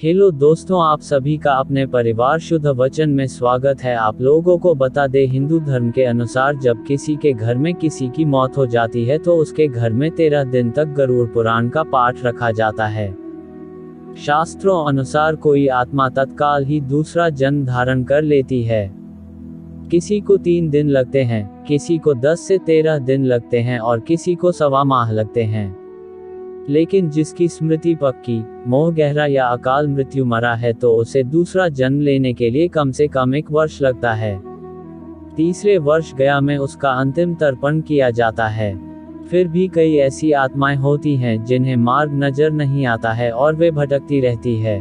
Hello दोस्तों, आप सभी का अपने परिवार शुद्ध वचन में स्वागत है। आप लोगों को बता दे, हिंदू धर्म के अनुसार जब किसी के घर में किसी की मौत हो जाती है तो उसके घर में 13 दिन तक गरुड़ पुराण का पाठ रखा जाता है। शास्त्रों अनुसार कोई आत्मा तत्काल ही दूसरा जन्म धारण कर लेती है। किसी को 3 दिन लगते हैं, किसी को 10 से 13 दिन लगते हैं और किसी को 1.25 माह लगते हैं। लेकिन जिसकी स्मृति पक्की, मोह गहरा या अकाल मृत्यु मरा है तो उसे दूसरा जन्म लेने के लिए कम से कम 1 वर्ष लगता है। तीसरे वर्ष गया में उसका अंतिम तर्पण किया जाता है। फिर भी कई ऐसी आत्माएं होती हैं जिन्हें मार्ग नजर नहीं आता है और वे भटकती रहती है।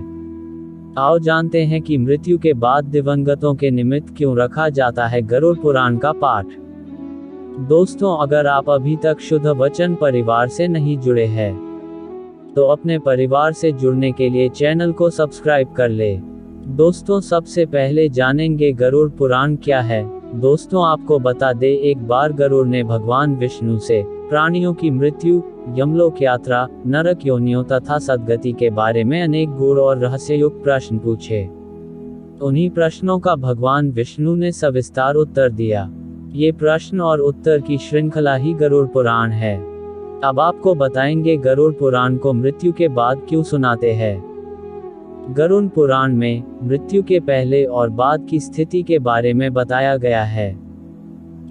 आओ जानते हैं कि मृत्यु के बाद दिवंगतों के निमित्त क्यों रखा जाता है गरुड़ पुराण का पाठ। दोस्तों, अगर आप अभी तक शुद्ध वचन परिवार से नहीं जुड़े हैं तो अपने परिवार से जुड़ने के लिए चैनल को सब्सक्राइब कर ले। दोस्तों, सबसे पहले जानेंगे गरुड़ पुराण क्या है। दोस्तों, आपको बता दे, एक बार गरुड़ ने भगवान विष्णु से प्राणियों की मृत्यु, यमलोक यात्रा, नरक योनियों तथा सद्गति के बारे में अनेक गूढ़ और रहस्ययुक्त प्रश्न पूछे। उन्हीं प्रश्नों का भगवान विष्णु ने सविस्तार उत्तर दिया। ये प्रश्न और उत्तर की श्रृंखला ही गरुड़ पुराण है। अब आपको बताएंगे गरुड़ पुराण को मृत्यु के बाद क्यों सुनाते हैं। गरुड़ पुराण में मृत्यु के पहले और बाद की स्थिति के बारे में बताया गया है।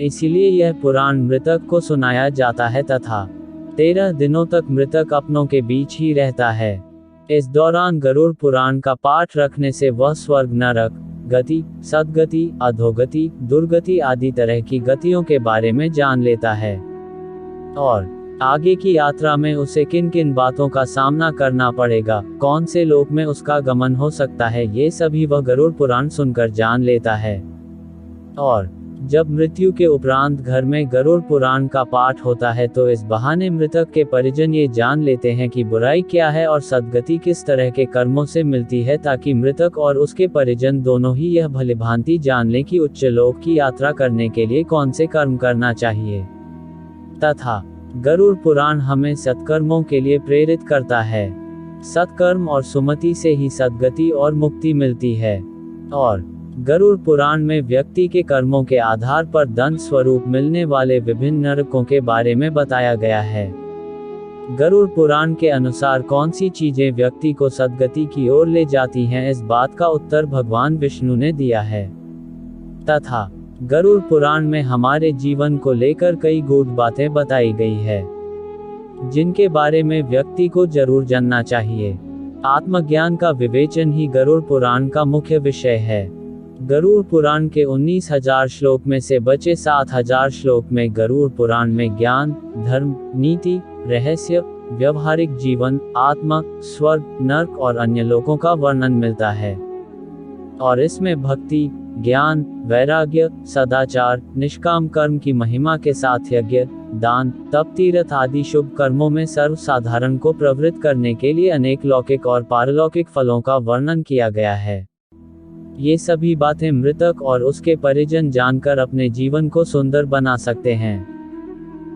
इसीलिए यह पुराण मृतक को सुनाया जाता है तथा 13 दिनों तक मृतक अपनों के बीच ही रहता है। इस दौरान गरुड़ पुराण का पाठ रखने से वह स्वर्ग, नरक गति, सद्गति, अधोगति, दुर्गति आदि तरह की गतियों के बारे में जान लेता है और आगे की यात्रा में उसे किन किन बातों का सामना करना पड़ेगा, कौन से लोक में उसका गमन हो सकता है, ये सभी वह गरुड़ पुराण सुनकर जान लेता है। और जब मृत्यु के उपरांत घर में गरुड़ पुराण का पाठ होता है तो इस बहाने मृतक के परिजन ये जान लेते हैं कि बुराई क्या है और सद्गति किस तरह के कर्मों से मिलती है, ताकि मृतक और उसके परिजन दोनों ही यह भलीभांति जान लें कि उच्च लोक की यात्रा करने के लिए कौन से कर्म करना चाहिए। तथा गरुड़ पुराण हमें सत्कर्मों के लिए प्रेरित करता है। सत्कर्म और सुमति से ही सद्गति और मुक्ति मिलती है। और गरुड़ पुराण में व्यक्ति के कर्मों के आधार पर दंड स्वरूप मिलने वाले विभिन्न नरकों के बारे में बताया गया है। गरुड़ पुराण के अनुसार कौन सी चीजें व्यक्ति को सद्गति की ओर ले जाती हैं, इस बात का उत्तर भगवान विष्णु ने दिया है। तथा गरुड़ पुराण में हमारे जीवन को लेकर कई गूढ़ बातें बताई गई है जिनके बारे में व्यक्ति को जरूर जानना चाहिए। आत्मज्ञान का विवेचन ही गरुड़ पुराण का मुख्य विषय है। गरुड़ पुराण के 19,000 श्लोक में से बचे 7,000 श्लोक में गरुड़ पुराण में ज्ञान, धर्म, नीति, रहस्य, व्यवहारिक जीवन, आत्मा, स्वर्ग, नरक और अन्य लोकों का वर्णन मिलता है। और इसमें भक्ति, ज्ञान, वैराग्य, सदाचार, निष्काम कर्म की महिमा के साथ यज्ञ, दान, तप, तीर्थ आदि शुभ कर्मों में सर्वसाधारण को प्रवृत्त करने के लिए अनेक लौकिक और पारलौकिक फलों का वर्णन किया गया है। ये सभी बातें मृतक और उसके परिजन जानकर अपने जीवन को सुंदर बना सकते हैं।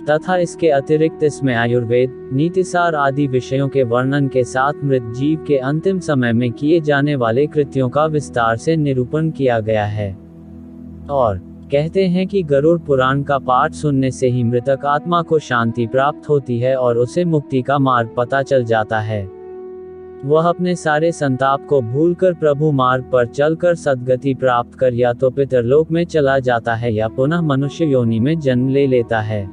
तथा इसके अतिरिक्त इसमें आयुर्वेद, नीतिसार आदि विषयों के वर्णन के साथ मृत जीव के अंतिम समय में किए जाने वाले कृत्यों का विस्तार से निरूपण किया गया है। और कहते हैं कि गरुड़ पुराण का पाठ सुनने से ही मृतक आत्मा को शांति प्राप्त होती है और उसे मुक्ति का मार्ग पता चल जाता है। वह अपने सारे संताप को भूलकर प्रभु मार्ग पर चलकर सद्गति प्राप्त कर या तो पितरलोक में चला जाता है या पुनः मनुष्य योनि में जन्म ले लेता है।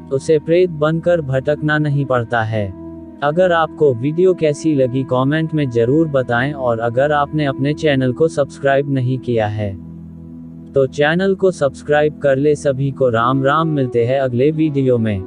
उसे प्रेत बनकर भटकना नहीं पड़ता है। अगर आपको वीडियो कैसी लगी कमेंट में जरूर बताएं और अगर आपने अपने चैनल को सब्सक्राइब नहीं किया है तो चैनल को सब्सक्राइब कर ले। सभी को राम राम, मिलते हैं अगले वीडियो में।